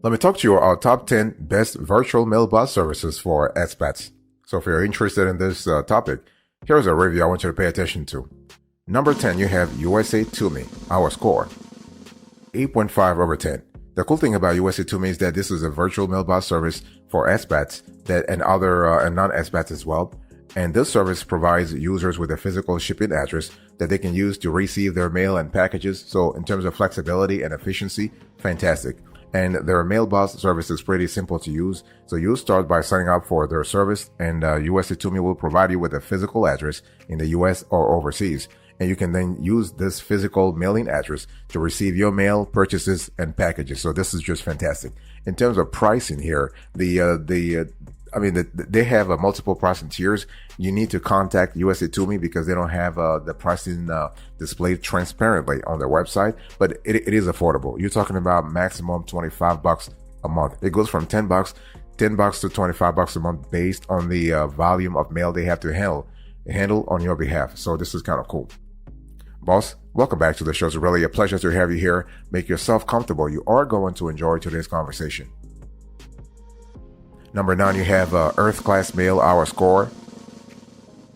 Let me talk to you about our top 10 best virtual mailbox services for expats. So if you're interested in this topic, here's a review I want you to pay attention to. Number 10, you have USA to Me, our score, 8.5 over 10. The cool thing about USA to Me is that this is a virtual mailbox service for expats and other and non-expats as well. And this service provides users with a physical shipping address that they can use to receive their mail and packages. So in terms of flexibility and efficiency, fantastic. And their mailbox service is pretty simple to use. So you start by signing up for their service, and USA to Me will provide you with a physical address in the US or overseas. And you can then use this physical mailing address to receive your mail, purchases, and packages. So this is just fantastic. In terms of pricing here, they have multiple pricing tiers. You need to contact USA to Me because they don't have the pricing displayed transparently on their website, but it is affordable. You're talking about maximum $25 a month. It goes from $10 to $25 a month based on the volume of mail they have to handle on your behalf. So this is kind of cool. Boss, welcome back to the show. It's really a pleasure to have you here. Make yourself comfortable. You are going to enjoy today's conversation. Number 9, you have Earth Class Mail, our score,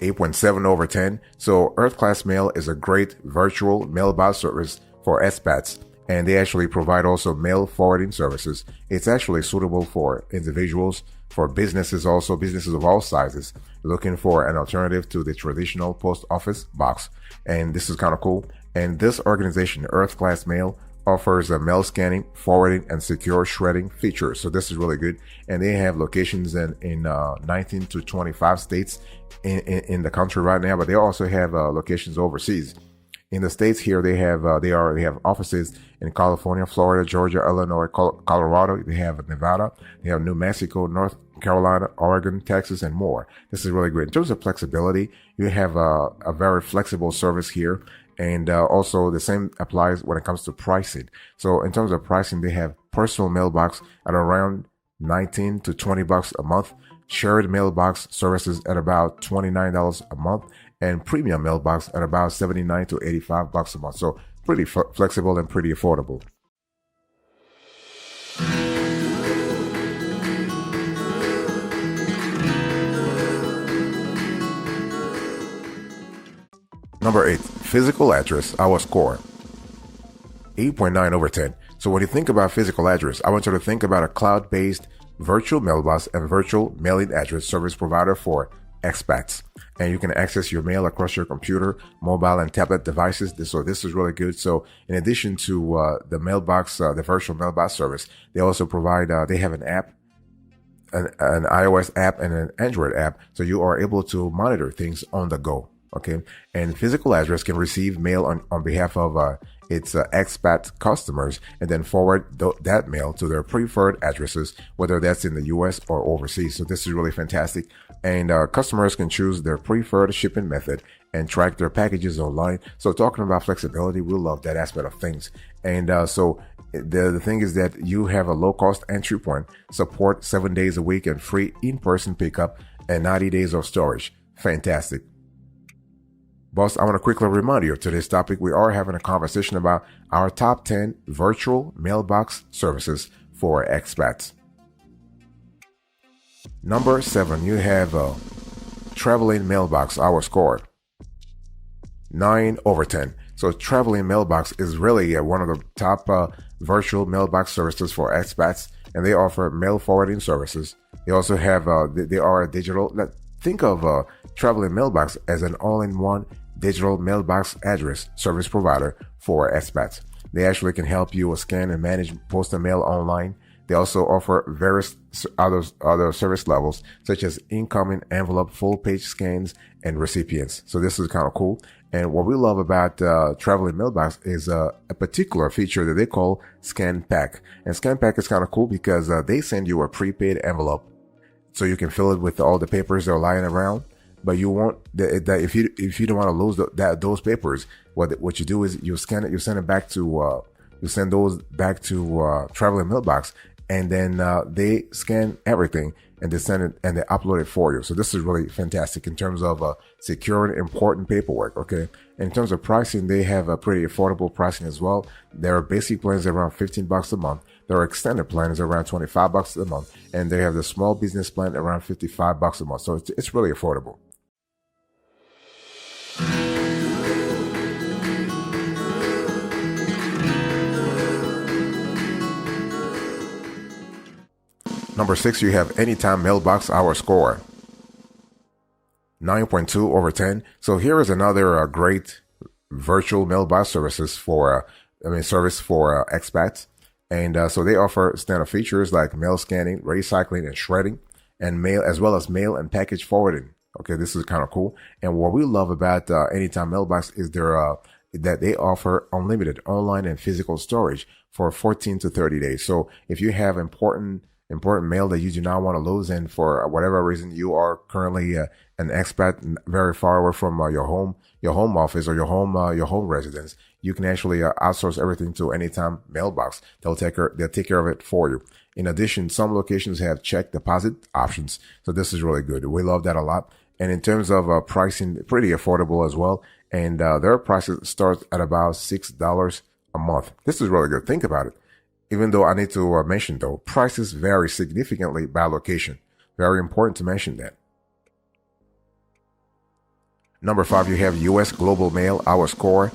8.7 over 10. So Earth Class Mail is a great virtual mailbox service for expats, and they actually provide also mail forwarding services. It's actually suitable for individuals, for businesses also, businesses of all sizes, looking for an alternative to the traditional post office box. And this is kind of cool. And this organization, Earth Class Mail, offers a mail scanning, forwarding, and secure shredding features. So this is really good. And they have locations in 19 to 25 states in the country right now, but they also have locations overseas. In the states here, they have offices in California, Florida, Georgia, Illinois, Colorado. They have Nevada. They have New Mexico, North Carolina, Oregon, Texas, and more. This is really great. In terms of flexibility, you have a very flexible service here. And also the same applies when it comes to pricing. So in terms of pricing, they have personal mailbox at around $19 to $20 a month, shared mailbox services at about $29 a month, and premium mailbox at about $79 to $85 a month. So pretty flexible and pretty affordable. Number 8, physical address, our score, 8.9 over 10. So when you think about physical address, I want you to think about a cloud-based virtual mailbox and virtual mailing address service provider for expats. And you can access your mail across your computer, mobile, and tablet devices. So this is really good. So in addition to the mailbox, the virtual mailbox service, they also provide, they have an app, an iOS app and an Android app. So you are able to monitor things on the go. Okay. And physical address can receive mail on behalf of its expat customers and then forward that mail to their preferred addresses, whether that's in the US or overseas. So this is really fantastic. And customers can choose their preferred shipping method and track their packages online. So talking about flexibility, we love that aspect of things. And so the thing is that you have a low cost entry point, support 7 days a week, and free in-person pickup and 90 days of storage. Fantastic. Boss, I want to quickly remind you of today's topic. We are having a conversation about our top 10 virtual mailbox services for expats. Number 7, you have Traveling Mailbox, our score, 9 over 10. So Traveling Mailbox is really one of the top virtual mailbox services for expats, and they offer mail forwarding services. They also have, they are a digital, think of Traveling Mailbox as an all-in-one digital mailbox address service provider for expats. They actually can help you scan and manage postal mail online. They also offer various other service levels, such as incoming envelope, full page scans, and recipients. So this is kind of cool. And what we love about Traveling Mailbox is a particular feature that they call Scan Pack. And Scan Pack is kind of cool because they send you a prepaid envelope, so you can fill it with all the papers that are lying around. But you want that if you don't want to lose those papers, what you do is you scan it, you send it back to you send those back to Traveling Mailbox, and then they scan everything and they send it and they upload it for you. So this is really fantastic in terms of securing important paperwork. Okay, In terms of pricing, they have a pretty affordable pricing as well. Their basic plans are around $15 a month. Their extended plan is around $25 a month, and they have the small business plan around $55 a month. So it's really affordable. Number 6, you have Anytime Mailbox Hour Score. 9.2 over 10. So here is another great virtual mailbox services for service for expats. And so they offer standard features like mail scanning, recycling, and shredding, and mail, as well as mail and package forwarding. Okay, this is kind of cool. And what we love about Anytime Mailbox is that they offer unlimited online and physical storage for 14 to 30 days. So if you have important mail that you do not want to lose, and for whatever reason you are currently an expat very far away from your home office or your home residence, you can actually outsource everything to Anytime Mailbox. They'll take care of it for you. In addition, some locations have check deposit options, so this is really good. We love that a lot. And in terms of pricing, pretty affordable as well. And their prices start at about $6 a month. This is really good. Think about it. Even though I need to mention, though, prices vary significantly by location. Very important to mention that. Number 5, you have U.S. Global Mail Hour Score.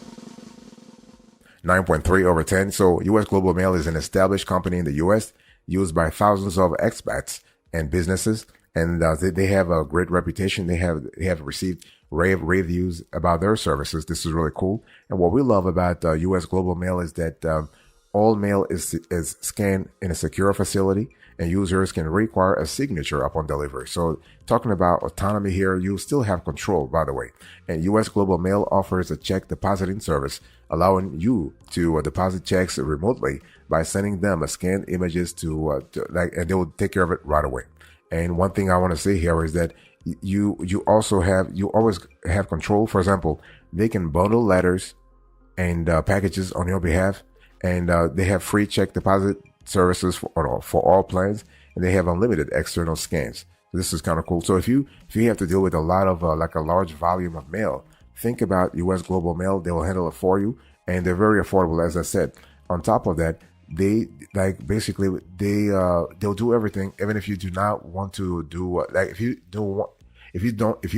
9.3 over 10. So U.S. Global Mail is an established company in the U.S. used by thousands of expats and businesses. And they have a great reputation. They have received rave reviews about their services. This is really cool. And what we love about U.S. Global Mail is that all mail is scanned in a secure facility, and users can require a signature upon delivery. So talking about autonomy here, you still have control, by the way. And U.S. Global Mail offers a check depositing service, allowing you to deposit checks remotely by sending them a scanned images and they will take care of it right away. And one thing I want to say here is that you always have control. For example, they can bundle letters and packages on your behalf. And they have free check deposit services for all plans, and they have unlimited external scans. So this is kind of cool. So if you have to deal with a lot of like a large volume of mail, think about U.S. Global Mail. They will handle it for you, and they're very affordable, as I said. On top of that, they'll do everything, even if you do not want to do if you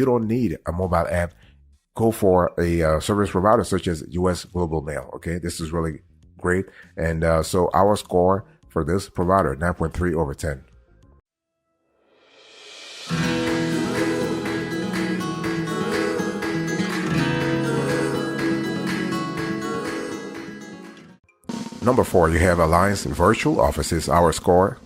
don't need a mobile app, go for a service provider such as U.S. Global Mail. Okay, this is really great. And so our score for this provider, 9.3 over 10. Number 4, you have Alliance Virtual Offices, our score,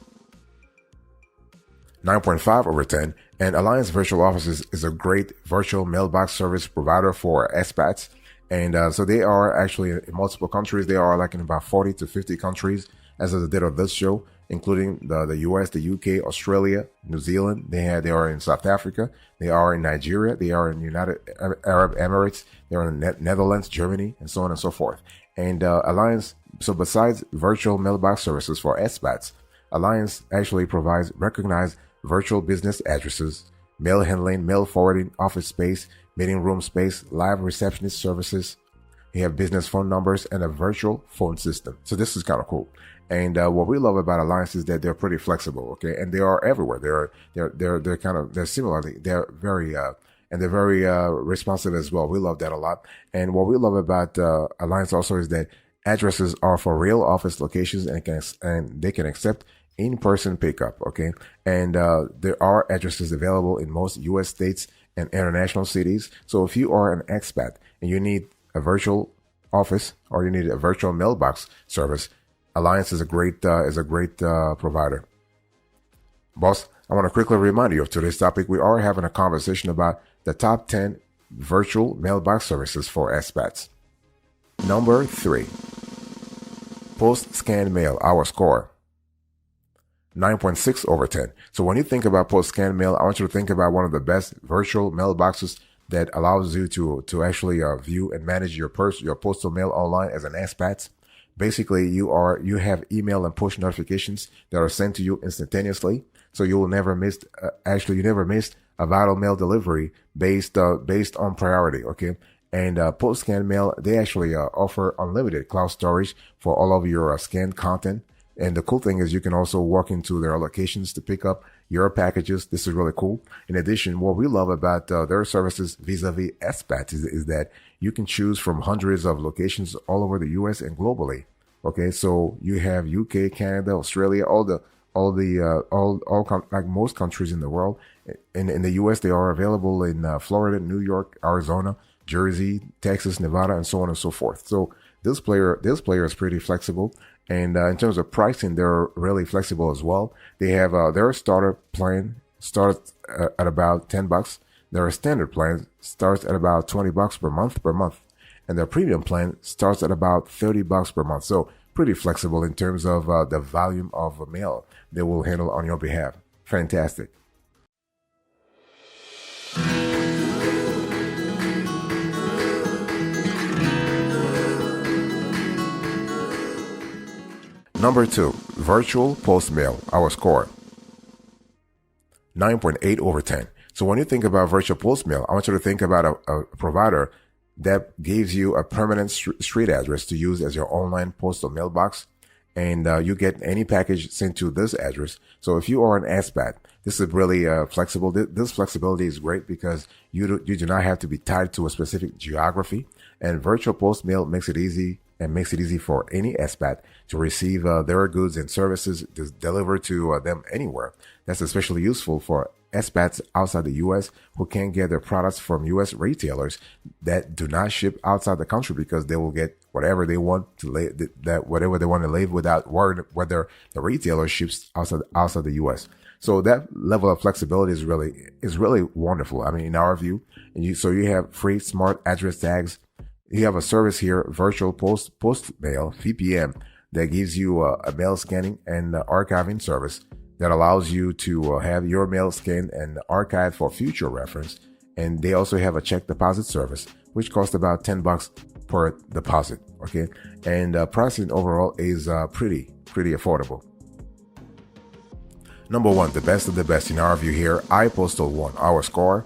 9.5 over 10. And Alliance Virtual Offices is a great virtual mailbox service provider for expats. And so they are actually in multiple countries. They are like in about 40 to 50 countries as of the date of this show, including the US, the UK, Australia, New Zealand. They are in South Africa. They are in Nigeria. They are in United Arab Emirates. They are in Netherlands, Germany, and so on and so forth. And Alliance, so besides virtual mailbox services for expats, Alliance actually provides recognized virtual business addresses, mail handling, mail forwarding, office space, meeting room space, live receptionist services. You have business phone numbers and a virtual phone system. So this is kind of cool. And what we love about Alliance is that they're pretty flexible, okay? And they are everywhere. They're similarly, they're very responsive as well. We love that a lot. And what we love about Alliance also is that addresses are for real office locations and they can accept in-person pickup, okay? And there are addresses available in most U.S. states and international cities. So if you are an expat and you need a virtual office or you need a virtual mailbox service, Alliance is a great provider. Boss, I want to quickly remind you of today's topic. We are having a conversation about the top 10 virtual mailbox services for expats. Number 3, Post Scan Mail, our score, 9.6 over 10. So when you think about Post Scan Mail, I want you to think about one of the best virtual mailboxes that allows you to actually view and manage your postal mail online as an expat. Basically, you have email and push notifications that are sent to you instantaneously. So you will never miss. You never missed a vital mail delivery based on priority. Okay, And post-scan mail, they actually offer unlimited cloud storage for all of your scanned content. And the cool thing is you can also walk into their locations to pick up your packages. This is really cool. In addition, what we love about their services vis-a-vis Expats is that you can choose from hundreds of locations all over the US and globally. Okay, so you have UK, Canada, Australia, like most countries in the world. In the US, they are available in Florida, New York, Arizona, Jersey, Texas, Nevada, and so on and so forth. So this player is pretty flexible. And in terms of pricing, they're really flexible as well. They have their starter plan starts at about $10. Their standard plan starts at about $20 per month. And their premium plan starts at about $30 per month. So pretty flexible in terms of the volume of mail they will handle on your behalf. Fantastic. Number 2, virtual post mail, our score, 9.8 over 10. So when you think about virtual post mail, I want you to think about a provider that gives you a permanent street address to use as your online postal mailbox. And you get any package sent to this address. So if you are an expat, this is really flexible. This flexibility is great because you do not have to be tied to a specific geography. And virtual post mail makes it easy for any expat to receive their goods and services delivered to them anywhere. That's especially useful for expats outside the U.S. who can't get their products from U.S. retailers that do not ship outside the country because they will get whatever they want to leave without worrying whether the retailer ships outside the U.S. So that level of flexibility is really wonderful. I mean, in our view, so you have free smart address tags. You have a service here, virtual post mail, VPN, that gives you a mail scanning and archiving service that allows you to have your mail scanned and archived for future reference. And they also have a check deposit service, which costs about $10 per deposit. Okay. And pricing overall is pretty affordable. Number 1, the best of the best in our view here, iPostal One, our score,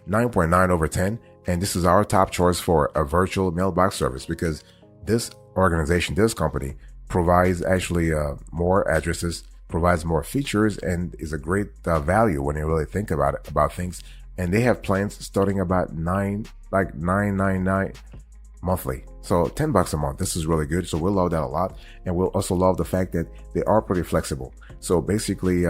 9.9 over 10. And this is our top choice for a virtual mailbox service because this organization, this company, provides actually more addresses, provides more features, and is a great value when you really think about things. And they have plans starting about $9.99 monthly. So $10 a month. This is really good. So we'll love that a lot. And we'll also love the fact that they are pretty flexible. So basically,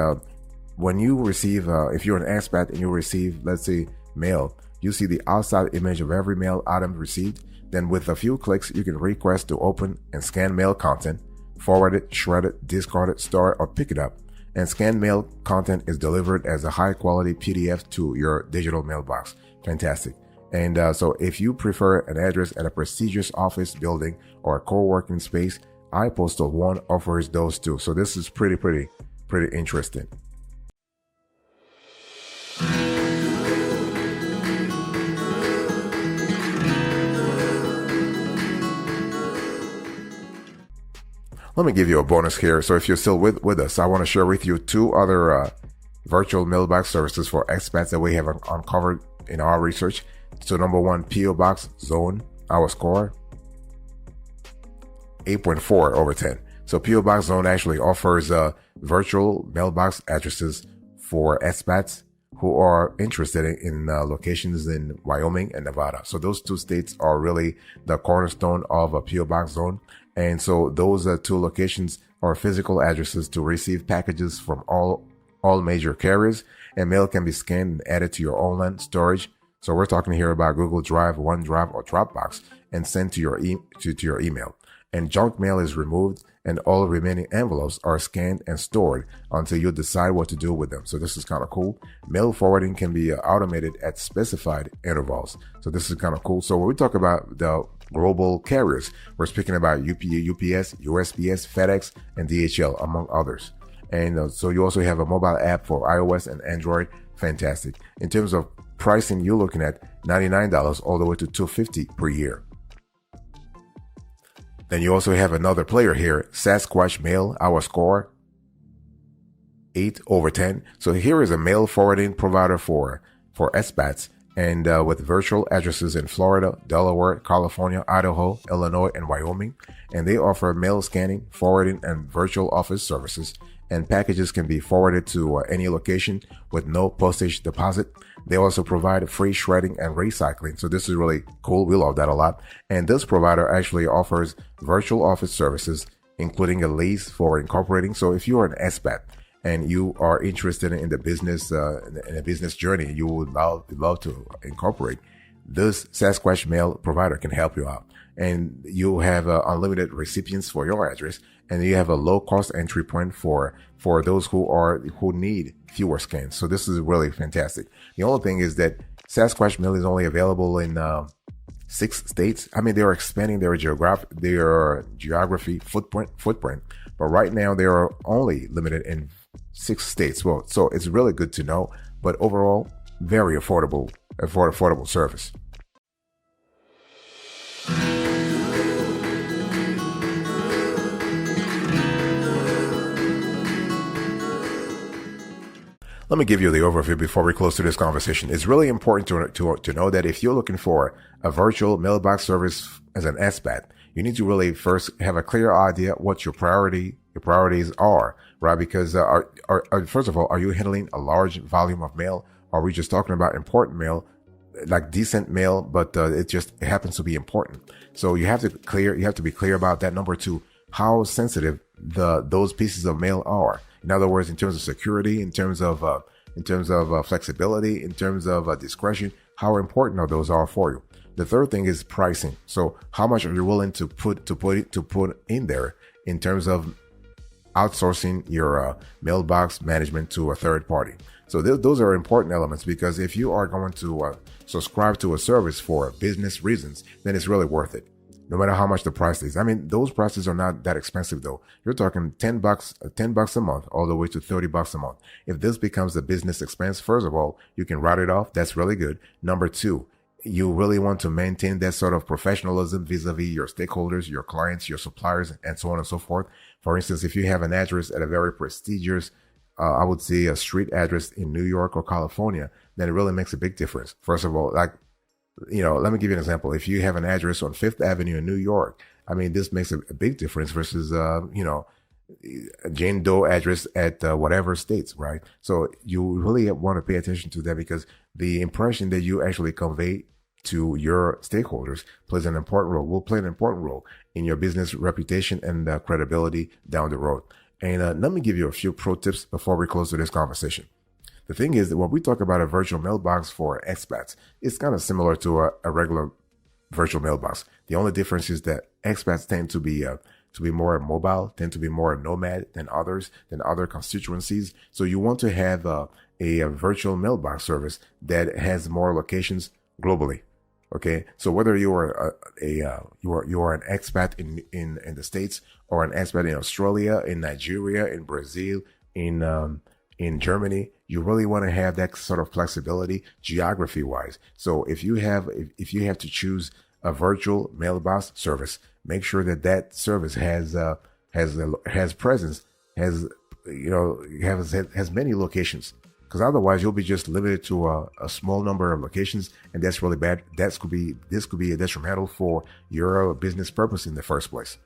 when you receive, if you're an expat and you receive, let's say, mail, you see the outside image of every mail item received. Then with a few clicks, you can request to open and scan mail content, forward it, shred it, discard it, store it, or pick it up. And scanned mail content is delivered as a high quality PDF to your digital mailbox. Fantastic. And so if you prefer an address at a prestigious office building or a co-working space, iPostal One offers those too. So this is pretty interesting. Let me give you a bonus here. So if you're still with us, I want to share with you 2 other virtual mailbox services for expats that we have uncovered in our research. So number 1, PO Box Zone, our score, 8.4 over 10. So PO Box Zone actually offers virtual mailbox addresses for expats who are interested in locations in Wyoming and Nevada. So those 2 states are really the cornerstone of a PO Box Zone. And so those 2 locations are physical addresses to receive packages from all major carriers, and mail can be scanned and added to your online storage. So we're talking here about Google Drive, OneDrive, or Dropbox, and sent to your email. And junk mail is removed, and all remaining envelopes are scanned and stored until you decide what to do with them. So this is kind of cool. Mail forwarding can be automated at specified intervals. So this is kind of cool. So when we talk about the global carriers, we're speaking about UPS, USPS, FedEx, and DHL, among others. And so you also have a mobile app for iOS and Android. Fantastic. In terms of pricing, you're looking at $99 all the way to $250 per year. Then you also have another player here, Sasquatch Mail, our score, 8 over 10. So here is a mail forwarding provider for expats, and with virtual addresses in Florida, Delaware, California, Idaho, Illinois, and Wyoming. And they offer mail scanning, forwarding, and virtual office services. And packages can be forwarded to any location with no postage deposit. They also provide free shredding and recycling. So this is really cool. We love that a lot. And this provider actually offers virtual office services, including a lease for incorporating. So if you are an expat and you are interested in the business, in a business journey, you would love to incorporate, this Sasquatch Mail provider can help you out. And you have unlimited recipients for your address, and you have a low cost entry point for those who need fewer scans. So this is really fantastic. The only thing is that Sasquatch Mail is only available in 6 states. I mean, they are expanding their geography footprint, but right now they are only limited in 6 states. Well, so it's really good to know, but overall, very affordable service. Let me give you the overview before we close to this conversation. It's really important to know that if you're looking for a virtual mailbox service as an expat, you need to really first have a clear idea what your priorities are, right? Because first of all, are you handling a large volume of mail? Or are we just talking about important mail, like decent mail, but it happens to be important? So you have to be clear about that. Number 2, how sensitive those pieces of mail are. In other words, in terms of security, in terms of flexibility, in terms of discretion, how important are those for you? The third thing is pricing. So how much are you willing to put in there in terms of outsourcing your mailbox management to a third party? So those are important elements, because if you are going to subscribe to a service for business reasons, then it's really worth it, no matter how much the price is. I mean, those prices are not that expensive though. You're talking $10 a month, all the way to $30 a month. If this becomes a business expense, first of all, you can write it off. That's really good. Number 2, you really want to maintain that sort of professionalism vis-a-vis your stakeholders, your clients, your suppliers, and so on and so forth. For instance, if you have an address at a very prestigious, I would say a street address in New York or California, then it really makes a big difference. First of all, let me give you an example. If you have an address on 5th Avenue in New York, I mean, this makes a big difference versus, a Jane Doe address at whatever states, right? So you really want to pay attention to that, because the impression that you actually convey to your stakeholders will play an important role in your business reputation and credibility down the road. And let me give you a few pro tips before we close to this conversation. The thing is that when we talk about a virtual mailbox for expats, it's kind of similar to a regular virtual mailbox. The only difference is that expats tend to be more mobile, tend to be more nomad than other constituencies. So you want to have a virtual mailbox service that has more locations globally. Okay, so whether you are you are an expat in the States, or an expat in Australia, in Nigeria, in Brazil, in Germany, you really want to have that sort of flexibility geography wise. So if you have to choose a virtual mailbox service, make sure that service has presence, has many locations. Because otherwise you'll be just limited to a small number of locations, and that's really bad. This could be detrimental for your business purpose in the first place.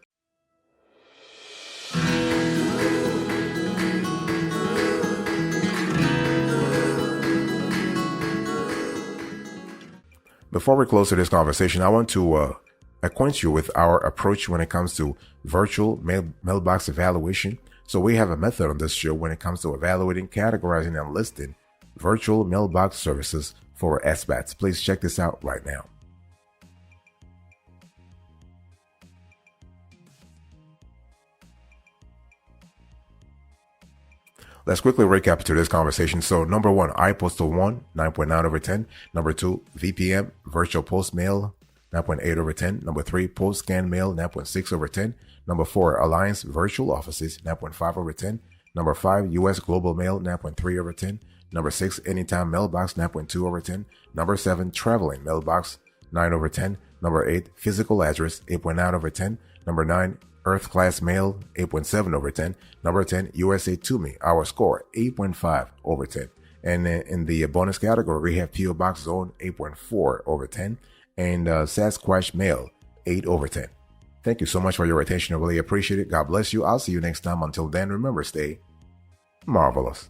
Before we close to this conversation, I want to acquaint you with our approach when it comes to virtual mailbox evaluation. So we have a method on this show when it comes to evaluating, categorizing, and listing virtual mailbox services for expats. Please check this out right now. Let's quickly recap to this conversation. So number 1, iPostal 1, 9.9 over 10. Number 2, VPM, Virtual Post Mail, 9.8 over 10. Number 3, Post Scan Mail, 9.6 over 10. Number 4, Alliance Virtual Offices, 9.5 over 10. Number 5, US Global Mail, 9.3 over 10. Number 6, Anytime Mailbox, 9.2 over 10. Number 7, Traveling Mailbox, 9 over 10. Number 8, Physical Address, 8.9 over 10. Number 9, Earth Class Mail, 8.7 over 10. Number 10, USA to Me, Our Score, 8.5 over 10. And then in the bonus category, we have PO Box Zone 8.4 over 10 and Sasquatch Mail 8 over 10. Thank you so much for your attention. I really appreciate it. God bless you. I'll see you next time. Until then, remember, stay marvelous.